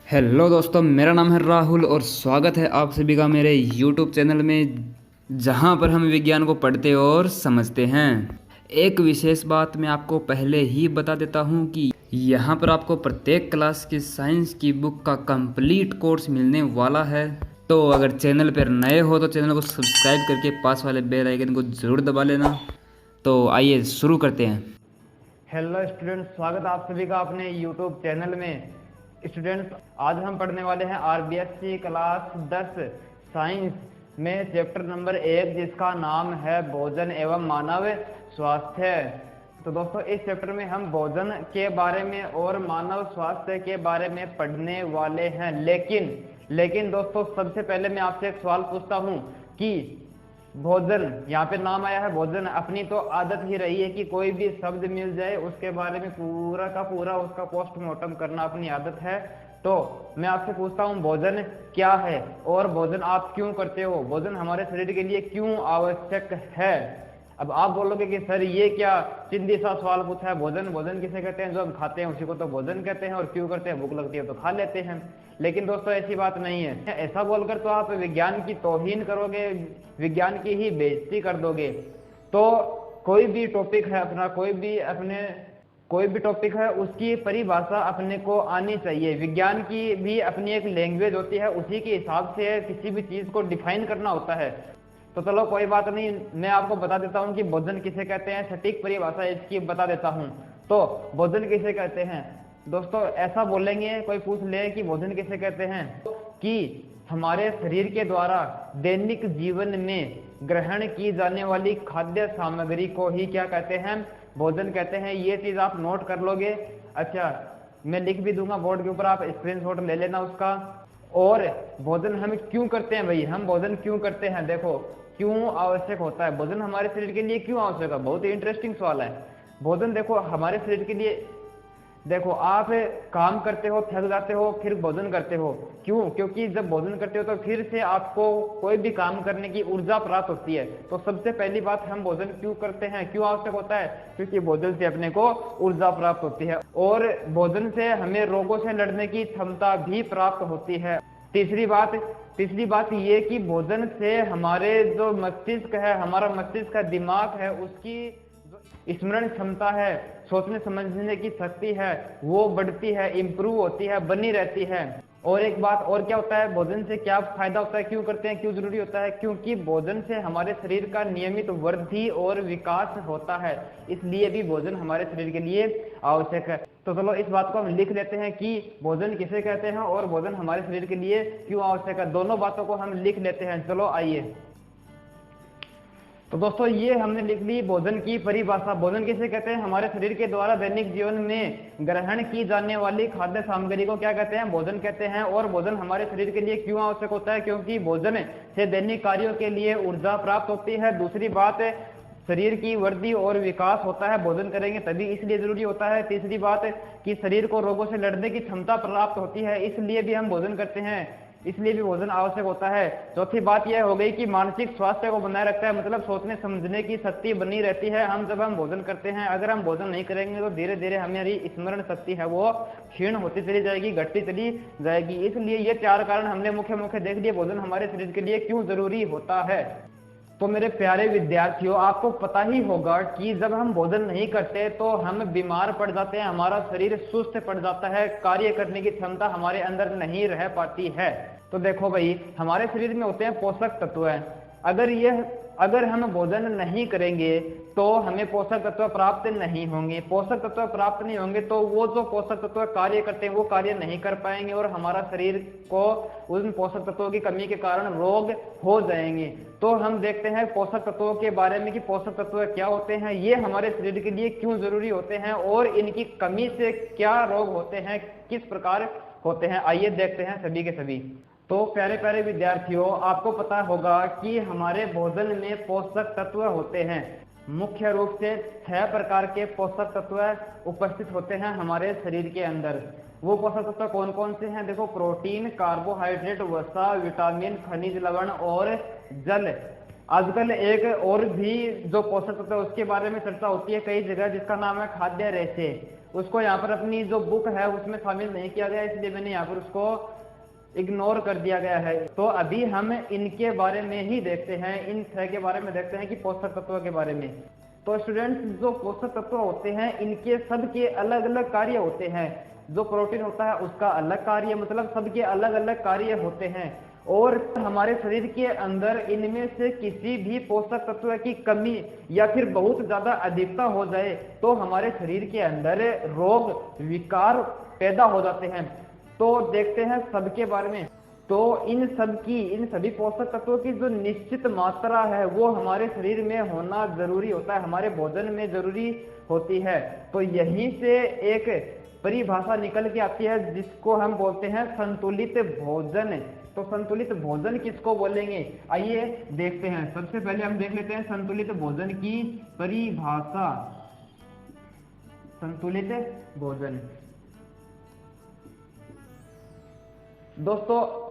Hello दोस्तों, मेरा नाम है राहुल और स्वागत है आप सभी का मेरे यूट्यूब चैनल में, जहां पर हम विज्ञान को पढ़ते और समझते हैं। एक विशेष बात मैं आपको पहले ही बता देता हूं कि यहां पर आपको प्रत्येक क्लास की साइंस की बुक का कंप्लीट कोर्स मिलने वाला है। तो अगर चैनल पर नए हो तो चैनल को सब्सक्राइब करके पास वाले बेल आइकन को ज़रूर दबा लेना। तो आइए शुरू करते हैं। हेलो स्टूडेंट्स, स्वागत है आप सभी का अपने यूट्यूब चैनल में। स्टूडेंट्स, आज हम पढ़ने वाले हैं आरबीएससी क्लास 10 साइंस में चैप्टर नंबर 1, जिसका नाम है भोजन एवं मानव स्वास्थ्य। तो दोस्तों, इस चैप्टर में हम भोजन के बारे में और मानव स्वास्थ्य के बारे में पढ़ने वाले हैं। लेकिन दोस्तों, सबसे पहले मैं आपसे एक सवाल पूछता हूँ कि भोजन, यहाँ पे नाम आया है भोजन। अपनी तो आदत ही रही है कि कोई भी शब्द मिल जाए उसके बारे में पूरा का पूरा उसका पोस्टमार्टम करना अपनी आदत है। तो मैं आपसे पूछता हूँ, भोजन क्या है और भोजन आप क्यों करते हो? भोजन हमारे शरीर के लिए क्यों आवश्यक है? अब आप बोलोगे कि सर ये क्या चिंदी सा सवाल पूछा है। भोजन किसे कहते हैं? जो हम खाते हैं उसी को तो भोजन कहते हैं। और क्यों करते हैं? भूख लगती है तो खा लेते हैं। लेकिन दोस्तों, ऐसी बात नहीं है। ऐसा बोलकर तो आप विज्ञान की तौहीन करोगे, विज्ञान की ही बेइज्जती कर दोगे। तो कोई भी टॉपिक है अपना, कोई भी टॉपिक है, उसकी परिभाषा अपने को आनी चाहिए। विज्ञान की भी अपनी एक लैंग्वेज होती है, उसी के हिसाब से किसी भी चीज को डिफाइन करना होता है। तो चलो कोई बात नहीं, मैं आपको बता देता हूँ कि भोजन किसे कहते हैं। सटीक परिभाषा इसकी बता देता हूँ। तो भोजन किसे कहते हैं दोस्तों? ऐसा बोलेंगे, कोई पूछ ले कि भोजन किसे कहते हैं, कि हमारे शरीर के द्वारा दैनिक जीवन में ग्रहण की जाने वाली खाद्य सामग्री को ही क्या कहते हैं? भोजन कहते हैं। ये चीज आप नोट कर लोगे। अच्छा, मैं लिख भी दूंगा बोर्ड के ऊपर, आप स्क्रीनशॉट ले लेना उसका। और भोजन हम क्यों करते हैं भाई? हम भोजन क्यों करते हैं? देखो, क्यों आवश्यक होता है भोजन हमारे शरीर के लिए? क्यों आवश्यक है? बहुत ही इंटरेस्टिंग सवाल है। भोजन देखो हमारे शरीर के लिए, देखो आप काम करते हो, थक जाते हो, फिर भोजन करते हो। क्यों? क्योंकि जब भोजन करते हो तो फिर से आपको कोई भी काम करने की ऊर्जा प्राप्त होती है। तो सबसे पहली बात, हम भोजन क्यों करते हैं, क्यों आवश्यक होता है? क्योंकि भोजन से अपने को ऊर्जा प्राप्त होती है और भोजन से हमें रोगों से लड़ने की क्षमता भी प्राप्त होती है। तीसरी बात ये कि भोजन से हमारे जो मस्तिष्क है, हमारा मस्तिष्क का दिमाग है, उसकी स्मरण क्षमता है, सोचने समझने की शक्ति है, वो बढ़ती है, इंप्रूव होती है, बनी रहती है। और एक बात और क्या होता है, भोजन से क्या फायदा होता है, क्यों करते हैं, क्यों जरूरी होता है? क्योंकि भोजन से हमारे शरीर का नियमित वृद्धि और विकास होता है, इसलिए भी भोजन हमारे शरीर के लिए आवश्यक है। तो चलो इस बात को हम लिख लेते हैं कि भोजन किसे कहते हैं और भोजन हमारे शरीर के लिए क्यों आवश्यक है। दोनों बातों को हम लिख लेते हैं। चलो आइए। तो दोस्तों, ये हमने लिख ली भोजन की परिभाषा। भोजन किसे कहते हैं? हमारे शरीर के द्वारा दैनिक जीवन में ग्रहण की जाने वाली खाद्य सामग्री को क्या कहते हैं? भोजन कहते हैं। और भोजन हमारे शरीर के लिए क्यों आवश्यक होता है? क्योंकि भोजन से दैनिक कार्यों के लिए ऊर्जा प्राप्त होती है। दूसरी बात, शरीर की वृद्धि और विकास होता है, भोजन करेंगे तभी, इसलिए जरूरी होता है। तीसरी बात कि शरीर को रोगों से लड़ने की क्षमता प्राप्त होती है, इसलिए भी हम भोजन करते हैं, इसलिए भी भोजन आवश्यक होता है। चौथी बात यह हो गई कि मानसिक स्वास्थ्य को बनाए रखता है, मतलब सोचने समझने की शक्ति बनी रहती है जब हम भोजन करते हैं। अगर हम भोजन नहीं करेंगे तो धीरे धीरे हमारी स्मरण शक्ति है वो क्षीण होती चली जाएगी, घटती चली जाएगी। इसलिए ये चार कारण हमने मुख्य देख लिए भोजन हमारे शरीर के लिए क्यों जरूरी होता है। तो मेरे प्यारे विद्यार्थियों, आपको पता ही होगा कि जब हम भोजन नहीं करते तो हम बीमार पड़ जाते हैं, हमारा शरीर सुस्त पड़ जाता है, कार्य करने की क्षमता हमारे अंदर नहीं रह पाती है। तो देखो भाई, हमारे शरीर में होते हैं पोषक तत्व हैं। अगर हम भोजन नहीं करेंगे तो हमें पोषक तत्व प्राप्त नहीं होंगे। पोषक तत्व प्राप्त नहीं होंगे तो वो जो पोषक तत्व कार्य करते हैं वो कार्य नहीं कर पाएंगे और हमारा शरीर को उन पोषक तत्वों की कमी के कारण रोग हो जाएंगे। तो हम देखते हैं पोषक तत्वों के बारे में कि पोषक तत्व क्या होते हैं, ये हमारे शरीर के लिए क्यों जरूरी होते हैं और इनकी कमी से क्या रोग होते हैं, किस प्रकार होते हैं। आइए देखते हैं सभी के सभी। तो प्यारे प्यारे विद्यार्थियों, आपको पता होगा कि हमारे भोजन में पोषक तत्व होते हैं। मुख्य रूप से 6 प्रकार के पोषक तत्व उपस्थित होते हैं हमारे शरीर के अंदर। वो पोषक तत्व कौन कौन से हैं? देखो, प्रोटीन, कार्बोहाइड्रेट, वसा, विटामिन, खनिज लवण और जल। आजकल एक और भी जो पोषक तत्व है उसके बारे में चर्चा होती है कई जगह, जिसका नाम है खाद्य रेशे। उसको यहाँ पर अपनी जो बुक है उसमें शामिल नहीं किया गया, इसलिए मैंने यहाँ पर उसको इग्नोर कर दिया गया है। तो अभी हम इनके बारे में ही देखते हैं, इन 6 के बारे में देखते हैं कि पोषक तत्वों के बारे में। तो स्टूडेंट्स, जो पोषक तत्व होते हैं इनके सबके अलग अलग कार्य होते हैं। जो प्रोटीन होता है उसका अलग कार्य, मतलब सबके अलग अलग कार्य होते हैं। और हमारे शरीर के अंदर इनमें से किसी भी पोषक तत्व की कमी या फिर बहुत ज्यादा अधिकता हो जाए तो हमारे शरीर के अंदर रोग विकार पैदा हो जाते हैं। तो देखते हैं सबके बारे में। तो इन सभी पोषक तत्वों की जो निश्चित मात्रा है वो हमारे शरीर में होना जरूरी होता है, हमारे भोजन में जरूरी होती है। तो यहीं से एक परिभाषा निकल के आती है जिसको हम बोलते हैं संतुलित भोजन। तो संतुलित भोजन किसको बोलेंगे, आइए देखते हैं। सबसे पहले हम देख लेते हैं संतुलित भोजन की परिभाषा। संतुलित भोजन दोस्तों,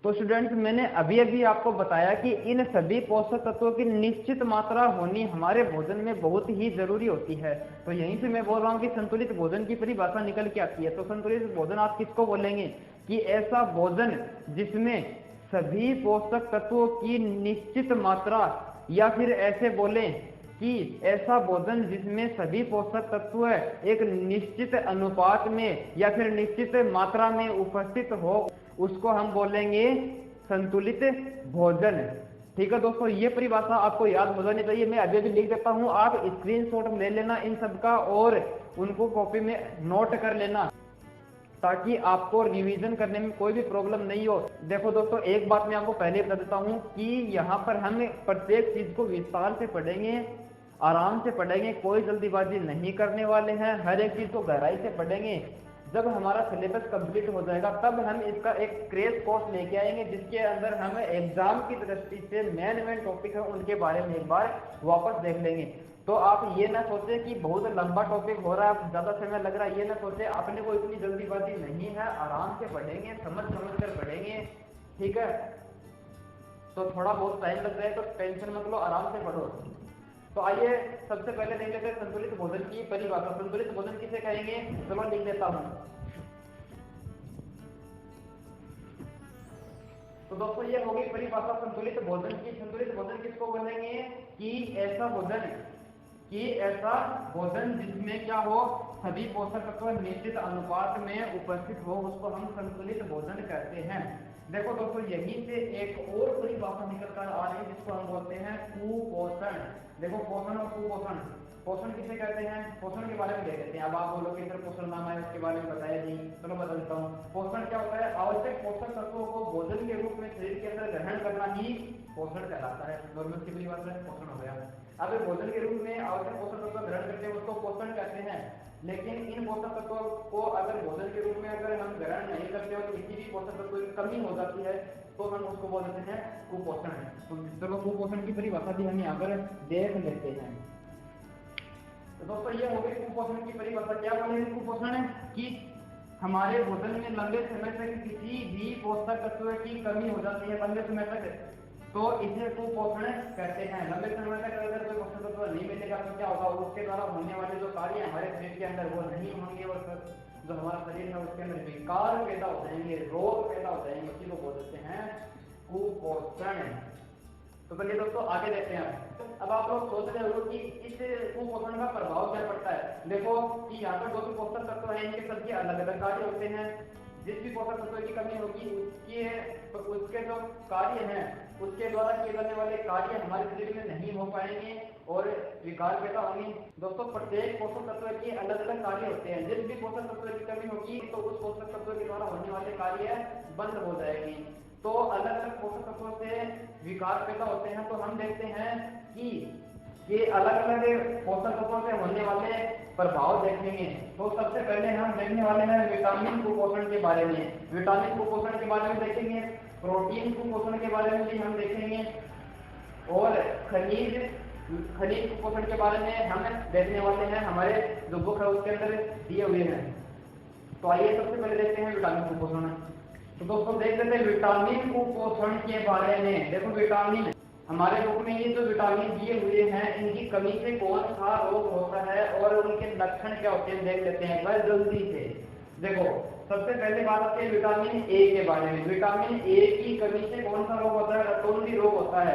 तो स्टूडेंट्स, मैंने अभी आपको बताया कि इन सभी पोषक तत्वों की निश्चित मात्रा होनी हमारे भोजन में बहुत ही जरूरी होती है। तो यहीं से मैं बोल रहा हूँ कि संतुलित भोजन की परिभाषा निकल के आती है। तो संतुलित भोजन आप किसको बोलेंगे कि ऐसा भोजन जिसमें सभी पोषक तत्वों की निश्चित मात्रा, या फिर ऐसे बोलें कि ऐसा भोजन जिसमें सभी पोषक तत्व एक निश्चित अनुपात में या फिर निश्चित मात्रा में उपस्थित हो, उसको हम बोलेंगे संतुलित भोजन। ठीक है दोस्तों, ये परिभाषा आपको याद हो जानी चाहिए। मैं अभी लिख देता हूँ, आप स्क्रीनशॉट ले लेना इन सब का और उनको कॉपी में नोट कर लेना ताकि आपको रिवीजन करने में कोई भी प्रॉब्लम नहीं हो। देखो दोस्तों, एक बात मैं आपको पहले बता देता हूँ कि यहाँ पर हम प्रत्येक चीज को विस्तार से पढ़ेंगे, आराम से पढ़ेंगे, कोई जल्दीबाजी नहीं करने वाले हैं। हर एक चीज को गहराई से पढ़ेंगे। जब हमारा सिलेबस कंप्लीट हो जाएगा तब हम इसका एक क्रैश कोर्स लेके आएंगे जिसके अंदर हम एग्जाम की दृष्टि से मेन टॉपिक है उनके बारे में एक बार वापस देख लेंगे। तो आप ये ना सोचे कि बहुत लंबा टॉपिक हो रहा है, ज्यादा समय लग रहा है, ये ना सोचे। अपने को इतनी जल्दीबाजी नहीं है, आराम से पढ़ेंगे, समझ कर पढ़ेंगे। ठीक है, तो थोड़ा बहुत टाइम लग जाए तो टेंशन मत लो, आराम से पढ़ो। तो आइए सबसे पहले देख लेते हैं संतुलित भोजन की परिभाषा। संतुलित भोजन किसे कहेंगे, चलो लिख देता हूं। तो दोस्तों, ये होगी परिभाषा संतुलित भोजन की। संतुलित भोजन किसको बोलेंगे कि ऐसा भोजन जिसमें क्या हो, सभी पोषक तत्व निश्चित अनुपात में उपस्थित हो, उसको हम संतुलित भोजन कहते हैं। देखो दोस्तों, यहीं से एक और परिभाषा निकल कर आ रही है जिसको हम बोलते हैं कुपोषण। देखो, पोषण और कुपोषण, पोषण किसे कहते हैं, पोषण के बारे में देख लेते हैं। अब आप बोलोगे सर पोषण नाम है उसके बारे में बताया नहीं, चलो बता देता हूँ। पोषण क्या होता है, आवश्यक पोषक तत्वों को भोजन के रूप में शरीर के अंदर ग्रहण करना ही पोषण कहलाता है। नॉर्मल सी परिभाषा है, पोषण हो गया। अब भोजन के रूप में आवश्यक पोषक तत्व ग्रहण करते हैं उसको पोषण कहते हैं। लेकिन इन पोषक तत्वों को अगर भोजन के रूप में अगर हम ग्रहण नहीं करते और किसी भी पोषक तत्व की कमी हो जाती है तो हम उसको बोल देते हैं कुपोषण। तो चलो कुपोषण की परिभाषा भी हम यहाँ पर देख लेते हैं। तो दोस्तों, ये हो गई कुपोषण की परिभाषा। क्या बोलेंगे कुपोषण है कि हमारे भोजन में लंबे समय तक किसी भी पोषक तत्व की कमी हो जाती है, लंबे समय तक, तो इसे कुपोषण कहते हैं। लंबे समय तक अगर कोई पोषक तत्व नहीं मिलेगा तो क्या होगा, उसके द्वारा होने वाले जो कार्य हमारे शरीर के अंदर वो नहीं होंगे और जो हमारा शरीर है उसके अंदर विकार पैदा हो जाएंगे, रोग पैदा हो जाएंगे, उसी को बोलते हैं कुपोषण। तो चलिए दोस्तों आगे देखते हैं। अब आप लोग सोच रहे हो कि इस कुपोषण का प्रभाव क्या पड़ता है। देखो कि यहाँ पर जो भी पोषक तत्व है इनके सबके अलग अलग कार्य होते हैं। जिस भी पोषक तत्व की कमी होगी उसके जो कार्य हैं उसके द्वारा किए जाने वाले कार्य हमारे शरीर में नहीं हो पाएंगे और विकार पैदा होंगे। दोस्तों, प्रत्येक पोषक तत्व के अलग अलग कार्य होते हैं। जिस भी पोषक तत्व की कमी होगी तो उस पोषक तत्व के द्वारा होने वाले कार्य बंद हो जाएंगे। तो अलग अलग पोषक तत्वों से विकार पैदा होते हैं। तो हम देखते हैं कि ये अलग अलग पोषक तत्वों से होने वाले प्रभाव देखेंगे। तो सबसे पहले हम देखने वाले हैं विटामिन कुपोषण के बारे में। विटामिन कुपोषण के बारे में देखेंगे, प्रोटीन कुपोषण के बारे में भी हम देखेंगे और खनिज कुपोषण के बारे में हम देखने वाले हैं। हमारे जो बुक है उसके अंदर दिए हुए हैं। तो आइए सबसे पहले देखते हैं विटामिन कुपोषण। तो दोस्तों देख लेते हैं विटामिन कुपोषण के बारे में। देखो विटामिन हमारे बुक में ये जो विटामिन दिए हुए हैं इनकी कमी से कौन सा रोग होता है और उनके लक्षण क्या होते हैं देख लेते हैं बस जल्दी से। देखो सबसे पहले बात आती है विटामिन ए के बारे में। विटामिन ए की कमी से कौन सा रोग होता है? रतौंधी रोग होता है।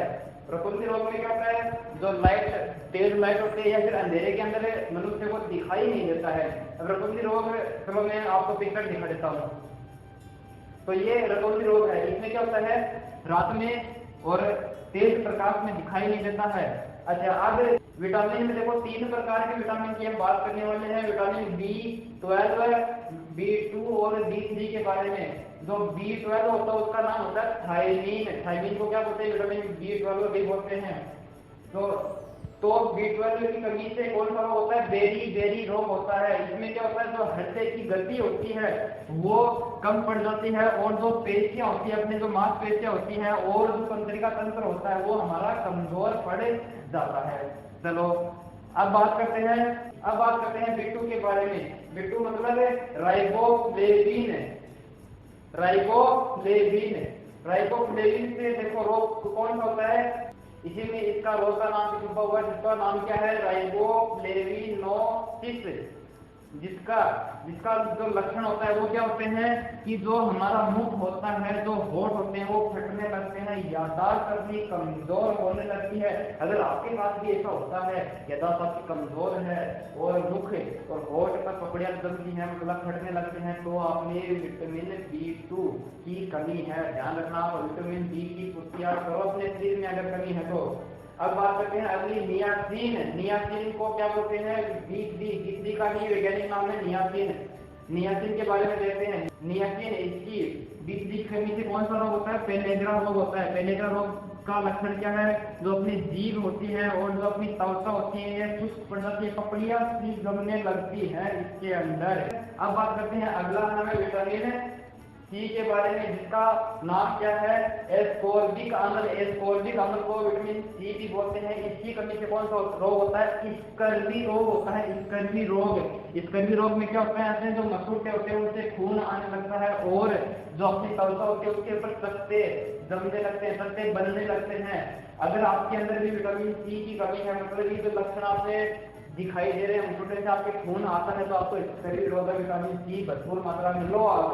रतौंधी रोग में क्या होता है? जो लाइट तेज लाइट होती है या फिर अंधेरे के अंदर मनुष्य को दिखाई नहीं देता है। अब रतौंधी रोग, चलो मैं आपको पिक्चर दिखा देता हूँ। तो ये रतौंधी रोग है। इसमें क्या होता है? रात में और तेज प्रकाश में दिखाई नहीं देता है। अच्छा, अब विटामिन में देखो 3 प्रकार के विटामिन की हम बात करने वाले हैं। विटामिन B12, B2 और B3 के बारे में। जो B12 होता है उसका नाम होता है थायमीन। थायमीन को क्या बोलते हैं? विटामिन B12 भी बोलते हैं। तो B12 की कमी से कौन सा रोग होता है? बेरी रोग होता है। इसमें क्या होता है? जो हृदय की गति होती है वो कम पड़ जाती है और जो पेशियां होती है, अपने जो मांसपेशियां होती हैं और जो तंत्रिका तंत्र होता है वो हमारा कमजोर पड़ जाता है। चलो अब बात करते हैं बिट्टू के बारे में। बिट्टू मतलब राइबोफ्लेविन। राइबोफ्लेविन से देखो रोग कौन सा होता है? इसी में इसका रोग का नाम छुपा हुआ है जिसका नाम क्या है? राइबोफ्लेविनोसिस। जिसका जो लक्षण होता है वो क्या होते हैं कि जो हमारा मुख होता है, जो होठ होते हैं वो फटने लगते हैं, याददाश्त अपनी कमजोर होने लगती है। अगर आपके पास भी ऐसा होता है, याददाश्त आपकी कमजोर है और मुख और होठ पर पकड़ियां जलती हैं, मतलब फटने लगते हैं, तो आपने विटामिन B2 की कमी है। ध्यान रखना, आप विटामिन B की पुष्टियां करो अपने शरीर में अगर कमी है तो। अब बात करते हैं अगली नियासिन को क्या बोलते हैं? B3 का ही वैज्ञानिक नाम है नियासिन के बारे में देखते हैं। नियासिन इसकी B3 की कमी से कौन सा रोग होता है? पेलेग्रा रोग होता है। पेलेग्रा रोग का लक्षण क्या है? जो अपनी जीभ होती है और जो अपनी त्वचा होती है ये शुष्क पड़ जाती है, पपड़ियां सी जमने लगती है इसके अंदर। अब बात करते हैं अगला नाम है विटामिन सी के बारे में जिसका नाम क्या है? एस्कोर्बिक अम्ल को विटामिन सी भी बोलते हैं। इसकी कमी से कौन सा रोग होता है? स्कर्वी रोग होता है। स्कर्वी रोग में क्या होता है? ऐसे जो मसूड़े होते हैं उनसे खून आने लगता है और जो अपनी त्वचा होती है उसके ऊपर तख्ते जमने लगते हैं, तख्ते बनने लगते हैं। अगर आपके अंदर भी विटामिन सी की कमी है, मतलब ये जो लक्षण आपने दिखाई दे रहे हैं, छोटे से आपके खून आता है, तो आपको शरीर रोग विटामिन सी भरपूर मात्रा में लो आओ।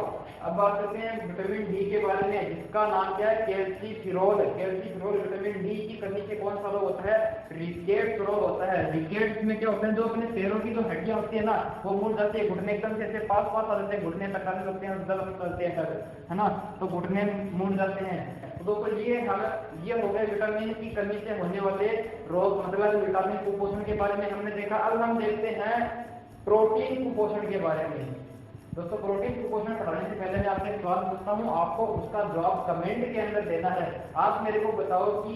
अब बात करते हैं विटामिन डी के बारे में जिसका नाम क्या है? कैल्सीफेरॉल। विटामिन डी की कमी से कौन सा रोग होता है? रिकेट्स रोग होता है। रिकेट्स में क्या होता है? जो अपने पैरों की जो हड्डियां होती है ना वो मुड़ जाती है, घुटने एकदम से पास आ जाते हैं, घुटने तक आने लगते हैं, चलते हैं है ना, तो घुटने मुड़ जाते हैं। तो ये हो गए विटामिन की कमी से होने वाले रोग, मतलब विटामिन कुपोषण के बारे में हमने देखा। अब हम देखते हैं प्रोटीन कुपोषण के बारे में। दोस्तों, प्रोटीन कुपोषण पढ़ाने से पहले मैं आपसे सवाल पूछता हूँ, आपको उसका जवाब कमेंट के अंदर देना है। आप मेरे को बताओ कि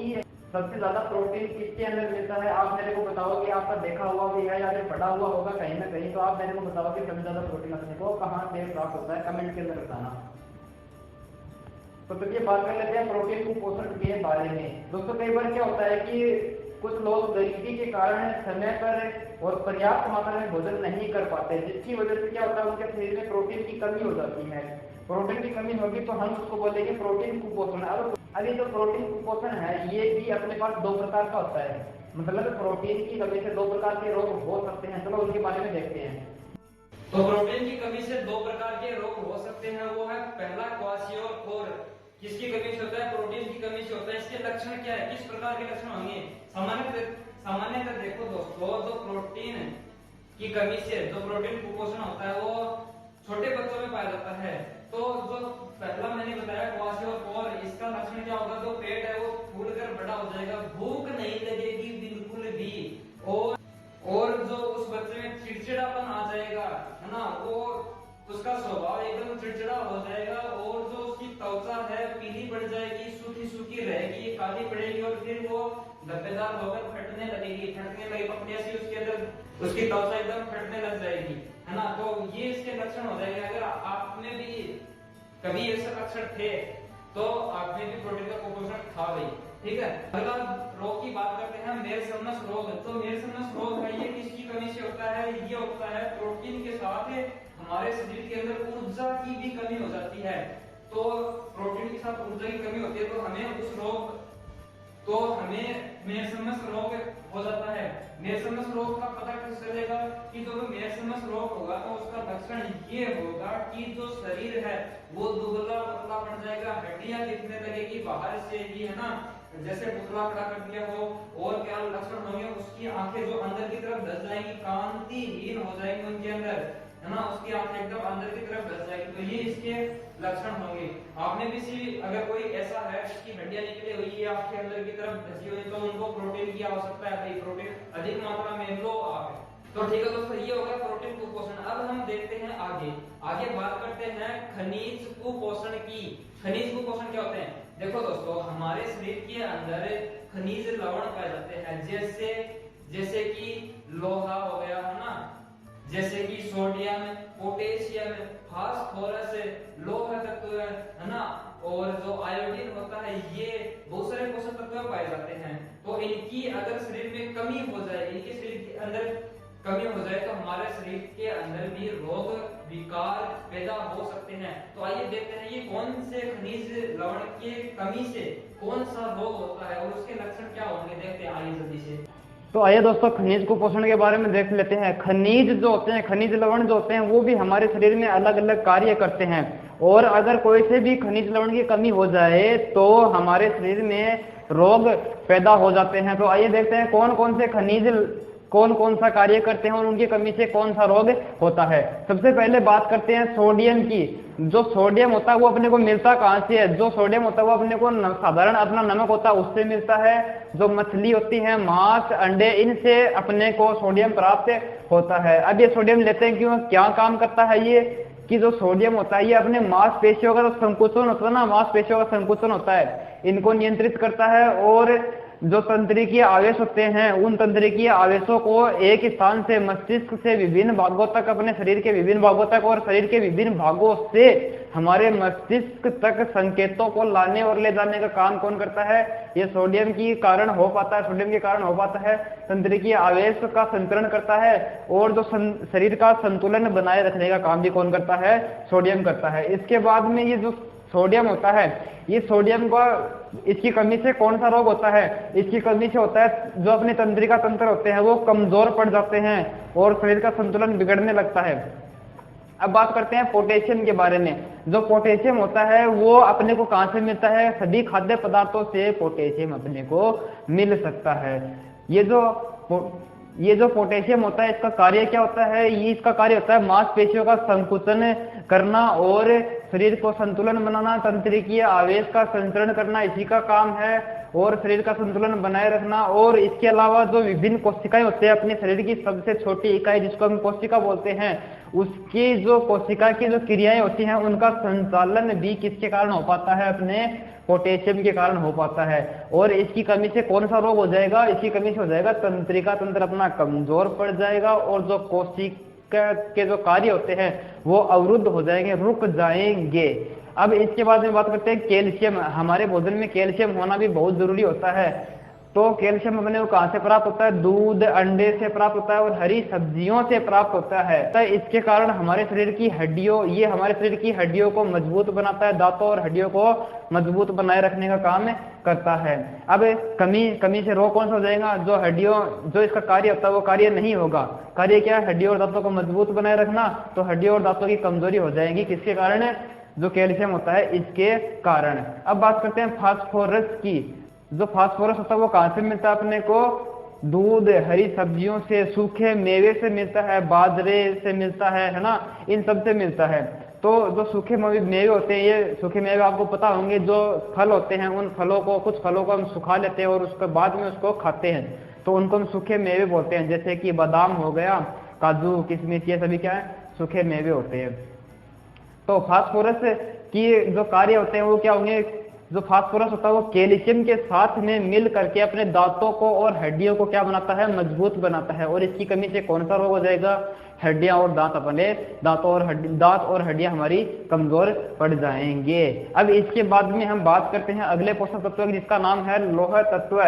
सबसे ज्यादा प्रोटीन किसके अंदर मिलता है? आप मेरे को बताओ कि आपका देखा हुआ भी है या फिर पढ़ा हुआ होगा कहीं ना कहीं, तो आप मेरे को बताओ कि सबसे ज्यादा प्रोटीन अपने को कहाँ से प्राप्त होता है, कमेंट के अंदर बताना। तो चलिए बात कर लेते हैं प्रोटीन कुपोषण के बारे में। दोस्तों, कई बार क्या होता है कि कुछ लोग गरीबी के कारण समय पर और पर्याप्त मात्रा में भोजन नहीं कर पाते, जिसकी वजह से क्या होता है उनके शरीर में प्रोटीन की कमी हो जाती है। प्रोटीन की कमी होगी तो हम उसको बोलेंगे प्रोटीन कुपोषण। अभी जो प्रोटीन कुपोषण है ये भी अपने पास 2 प्रकार का होता है, मतलब प्रोटीन की कमी से 2 प्रकार के रोग हो सकते हैं। चलो उनके बारे में देखते हैं। तो प्रोटीन की कमी से 2 प्रकार के रोग हो सकते हैं, वो है पहला क्वाशियोर। किसकी कमी से होता है? प्रोटीन की कमी से होता है। इसके लक्षण क्या है? किस प्रकार के लक्षण होंगे? सामान्यतः देखो दोस्तों, जो प्रोटीन की कमी से जो प्रोटीन कुपोषण होता है वो छोटे बच्चों में पाया जाता है। तो जो पहला मैंने बताया क्वाशियोर, इसका लक्षण क्या होगा? जो पेट है वो फूलकर बड़ा हो जाएगा, भूख नहीं लगेगी बिल्कुल भी, और जो उस बच्चे में चिड़चिड़ापन आ जाएगा, है ना, वो उसका स्वभाव एकदम चिड़चिड़ा हो जाएगा और जो उसकी त्वचा है पीली पड़ जाएगी, सूखी रहेगी, काली पड़ेगी और फिर वो धब्बेदार होकर फटने लगेगी, पपड़ियां सी उसके अंदर उसकी त्वचा एकदम फटने लग जाएगी, है ना। तो ये इसके लक्षण हो जाएंगे। अगर आप में भी कभी ऐसे लक्षण थे तो आप में भी प्रोटीन का कुपोषण था भाई, ठीक है। अगला रोग की बात करते हैं, मेरसमस रोग। तो मेरसमस रोग है, ये किसकी कमी से होता है? ये होता है प्रोटीन के साथ हमारे शरीर के अंदर ऊर्जा की भी कमी हो जाती है। तो प्रोटीन के साथ ऊर्जा की कमी होती है तो हमें तो हमें मेरसमस रोग हो जाता है। मेरसमस रोग का पता कैसे चलेगा कि जो मेरसमस रोग होगा तो उसका लक्षण ये होगा कि जो शरीर है वो दुबला पतला पड़ जाएगा, हड्डियां दिखने लगेगी बाहर से ही, है ना, जैसे पुतला खड़ा कर दिया हो। और क्या लक्षण होंगे, उसकी आंखें जो अंदर की तरफ धस जाएंगी, कांतिहीन हो जाएंगी उनके अंदर, है ना, उसकी आंखें एकदम अंदर की तरफ धस जाएगी। तो ये इसके लक्षण होंगे। आप में भी से अगर कोई ऐसा है जिसकी हड्डियां निकली हुई है, आंखें अंदर की तरफ धसी हुई, तो उनको प्रोटीन की आवश्यकता है भाई, प्रोटीन अधिक मात्रा में लो आप। तो ठीक है दोस्तों, ये होगा प्रोटीन कुपोषण। अब हम देखते हैं आगे बात करते हैं खनिज कुपोषण की। खनिज कुपोषण क्या होते हैं? देखो दोस्तों, हमारे शरीर के अंदर खनिज लवण पाए जाते हैं, जैसे कि लोहा हो गया, है ना, जैसे कि सोडियम, पोटेशियम, फास्फोरस, लोह तत्व, है ना, और जो आयोडीन होता है, ये बहुत सारे पोषक तत्व पाए जाते हैं। तो इनकी अगर शरीर में कमी हो जाए, इनके शरीर के अंदर कमी हो जाए तो हमारे शरीर के अंदर भी रोग विकार पैदा हो सकते हैं। तो आइए देखते हैं ये कौन से खनिज लवण की कमी से कौन सा रोग होता है और उसके लक्षण क्या होंगे, देखते हैं आइए जल्दी से। तो आइए दोस्तों, खनिज कुपोषण के बारे में देख लेते हैं। खनिज जो होते हैं, खनिज लवण जो होते हैं, वो भी हमारे शरीर में अलग अलग कार्य करते हैं। और अगर कोई से भी खनिज लवण की कमी हो जाए तो हमारे शरीर में रोग पैदा हो जाते हैं। तो आइए देखते हैं कौन कौन से खनिज कौन कौन सा कार्य करते हैं और उनकी कमी से कौन सा रोग होता है। सबसे पहले बात करते हैं सोडियम की। जो सोडियम होता है वो अपने को मिलता कहाँ से है? जो सोडियम होता है वो अपने को साधारण अपना नमक होता है उससे मिलता है। जो मछली होती है, मांस, अंडे, इनसे अपने को सोडियम प्राप्त होता है। अब ये सोडियम लेते हैं क्यों, क्या काम करता है ये, कि जो सोडियम होता है ये अपने मांसपेशियों का जो संकुचन होता है ना, मांसपेशियों का संकुचन होता है, इनको नियंत्रित करता है। और जो तंत्रिकीय आवेश होते हैं, उन तंत्रिकीय आवेशों को एक स्थान से मस्तिष्क से विभिन्न भागों तक, अपने शरीर के विभिन्न भागों तक और शरीर के विभिन्न भागों से हमारे मस्तिष्क तक संकेतों को लाने और ले जाने का काम कौन करता है? ये सोडियम के कारण हो पाता है। सोडियम के कारण हो पाता है। तंत्रिकीय आवेश का संचरण करता है और जो शरीर का संतुलन बनाए रखने का काम भी कौन करता है? सोडियम करता है। इसके बाद में ये जो सोडियम होता है, ये सोडियम का, इसकी कमी से कौन सा रोग होता है? इसकी कमी से होता है जो अपने तंत्रिका तंत्र होते हैं वो कमजोर पड़ जाते हैं और शरीर का संतुलन बिगड़ने लगता है। अब बात करते हैं पोटेशियम के बारे में। जो पोटेशियम होता है वो अपने को कहाँ से मिलता है? सभी खाद्य पदार्थों से पोटेशियम अपने को मिल सकता है। ये जो पोटेशियम होता है, इसका कार्य क्या होता है? ये इसका कार्य होता है मांसपेशियों का संकुचन करना और शरीर को संतुलन बनाना, तंत्रिकीय आवेश का संचरण करना, इसी का काम है। और शरीर का संतुलन बनाए रखना। और इसके अलावा जो विभिन्न कोशिकाएं होते हैं, अपने शरीर की सबसे छोटी इकाई जिसको हम कोशिका बोलते हैं, उसकी जो कोशिका की जो क्रियाएं होती हैं उनका संचालन भी किसके कारण हो पाता है? अपने पोटेशियम के कारण हो पाता है। और इसकी कमी से कौन सा रोग हो जाएगा? इसकी कमी से हो जाएगा तंत्रिका तंत्र अपना कमजोर पड़ जाएगा और जो कोशिका के जो कार्य होते हैं वो अवरुद्ध हो जाएंगे, रुक जाएंगे। अब इसके बाद में बात करते हैं कैल्शियम। हमारे भोजन में कैल्शियम होना भी बहुत जरूरी होता है। तो कैल्शियम अपने को कहाँ से प्राप्त होता है? दूध, अंडे से प्राप्त होता है और हरी सब्जियों से प्राप्त होता है। तो इसके कारण हमारे शरीर की हड्डियों, ये हमारे शरीर की हड्डियों को मजबूत बनाता है, दांतों और हड्डियों को मजबूत बनाए रखने का काम करता है। अब कमी से रोग कौन सा हो जाएगा? जो हड्डियों, जो इसका कार्य होता है वो कार्य नहीं होगा। कार्य क्या है? हड्डियों और दांतों को मजबूत बनाए रखना। तो हड्डियों और दांतों की कमजोरी हो जाएगी, किसके कारण? जो कैल्शियम होता है इसके कारण। अब बात करते हैं फास्फोरस की। जो फास्फोरस होता है वो कहाँ से मिलता है अपने को? दूध, हरी सब्जियों से, सूखे मेवे से मिलता है, बाजरे से मिलता है ना, इन सब से मिलता है। तो जो सूखे मेवे होते हैं, ये सूखे मेवे आपको पता होंगे, जो फल होते हैं, उन फलों को, कुछ फलों को हम सुखा लेते हैं और उसके बाद में उसको खाते हैं, तो उनको हम सूखे मेवे बोलते हैं। जैसे कि बादाम हो गया, काजू, किशमिश, ये सभी क्या है? सूखे मेवे होते हैं। तो फास्फोरस की जो कार्य होते हैं वो क्या होंगे? जो फास्फोरस होता है वो कैल्शियम के साथ में मिल करके अपने दांतों को और हड्डियों को क्या बनाता है? मजबूत बनाता है। और इसकी कमी से कौन सा रोग हो जाएगा? हड्डियां और दांत, अपने दांत और हड्डियां हमारी कमजोर पड़ जाएंगे। अब इसके बाद में हम बात करते हैं अगले पोषक तत्व की, जिसका नाम है लोह तत्व।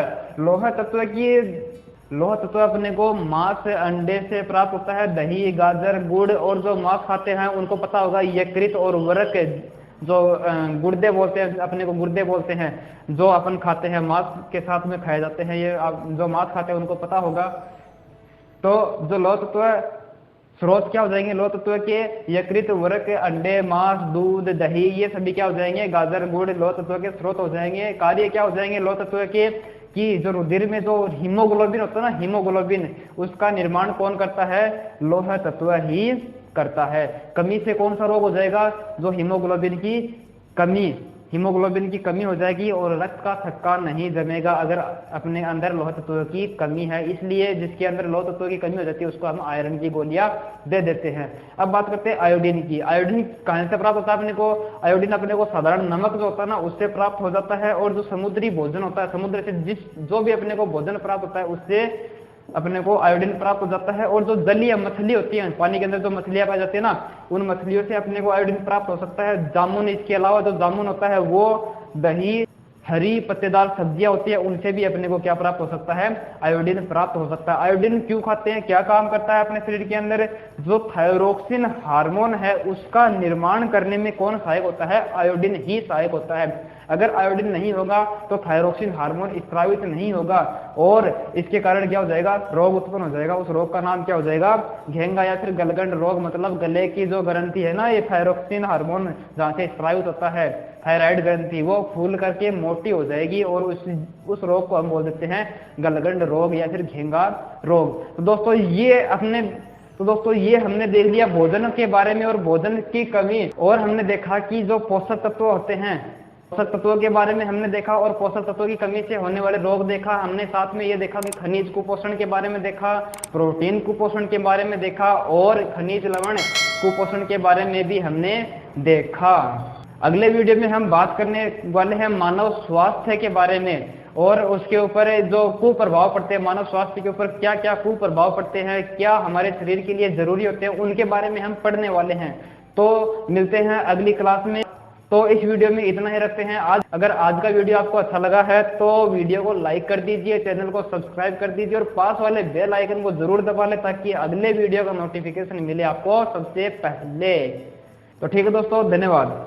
लोह तत्व अपने को मांस, अंडे से प्राप्त होता है, दही, गाजर, गुड़, और जो मांस खाते हैं उनको पता होगा यकृत और जो गुर्दे बोलते हैं, अपने को गुर्दे बोलते हैं, जो अपन खाते हैं मांस के साथ में खाए जाते हैं, ये आप जो मांस खाते हैं उनको पता होगा। तो जो लौह तत्व स्रोत क्या हो जाएंगे, लौह तत्व के यकृत, वृक्क, अंडे, मांस, दूध, दही, ये सभी क्या हो जाएंगे, गाजर, गुड़ लौह तत्व के स्रोत हो जाएंगे। कार्य क्या हो जाएंगे लौह तत्व के, कि जो रुधिर में जो हीमोग्लोबिन होता है ना, हीमोग्लोबिन, उसका निर्माण कौन करता है, लौह तत्व ही करता है। कमी से कौन सा रोग हो जाएगा, जो हीमोग्लोबिन की कमी, हीमोग्लोबिन की कमी हो जाएगी और रक्त का थक्का नहीं जमेगा अगर अपने अंदर लौह तत्व की कमी है। इसलिए जिसके अंदर लौह तत्व की कमी हो जाती है उसको हम आयरन की गोलियां दे देते हैं। अब बात करते हैं आयोडीन की। आयोडीन कहां से प्राप्त होता है अपने को, आयोडीन अपने को साधारण नमक जो होता है ना उससे प्राप्त हो जाता है, और जो समुद्री भोजन होता है, समुद्र से जो भी अपने को भोजन प्राप्त होता है उससे अपने को आयोडीन प्राप्त हो जाता है। और जो जलीय मछली होती है, पानी के अंदर जो मछलियां पाई जाती है ना, उन मछलियों से अपने को आयोडीन प्राप्त हो सकता है। जामुन, इसके अलावा जो जामुन होता है वो, दही, हरी पत्तेदार सब्जियां होती है, उनसे भी अपने को क्या प्राप्त हो सकता है, आयोडीन प्राप्त हो सकता है। आयोडीन क्यों खाते हैं, क्या काम करता है अपने शरीर के अंदर, जो थायरोक्सिन हार्मोन है उसका निर्माण करने में कौन सहायक होता है, आयोडीन ही सहायक होता है। अगर आयोडीन नहीं होगा तो थायरोक्सिन हार्मोन स्रावित नहीं होगा और इसके कारण क्या हो जाएगा, रोग उत्पन्न हो जाएगा। उस रोग का नाम क्या हो जाएगा, घेंगा या फिर गलगंड रोग। मतलब गले की जो ग्रंथि है ना, ये थायरोक्सिन हार्मोन जहाँ से स्रावित होता है, थायराइड ग्रंथि, वो फूल करके मोटी हो जाएगी और उस रोग को हम बोल देते हैं गलगंड रोग या फिर घेंगा रोग। तो दोस्तों ये हमने देख लिया भोजन के बारे में और भोजन की कमी, और हमने देखा कि जो पोषक तत्व होते हैं, पोषक तत्वों के बारे में हमने देखा और पोषक तत्वों की कमी से होने वाले रोग देखा हमने। साथ में ये देखा कि खनिज कुपोषण के बारे में देखा, प्रोटीन कुपोषण के बारे में देखा और खनिज लवण कुपोषण के बारे में भी हमने देखा। अगले वीडियो में हम बात करने वाले हैं मानव स्वास्थ्य के बारे में और उसके ऊपर जो कुप्रभाव पड़ते हैं, मानव स्वास्थ्य के ऊपर क्या क्या कुप्रभाव पड़ते हैं, क्या हमारे शरीर के लिए जरूरी होते हैं, उनके बारे में हम पढ़ने वाले हैं। तो मिलते हैं अगली क्लास में। तो इस वीडियो में इतना ही रखते हैं आज। अगर आज का वीडियो आपको अच्छा लगा है तो वीडियो को लाइक कर दीजिए, चैनल को सब्सक्राइब कर दीजिए और पास वाले बेल आइकन को जरूर दबा लें ताकि अगले वीडियो का नोटिफिकेशन मिले आपको सबसे पहले। तो ठीक है दोस्तों, धन्यवाद।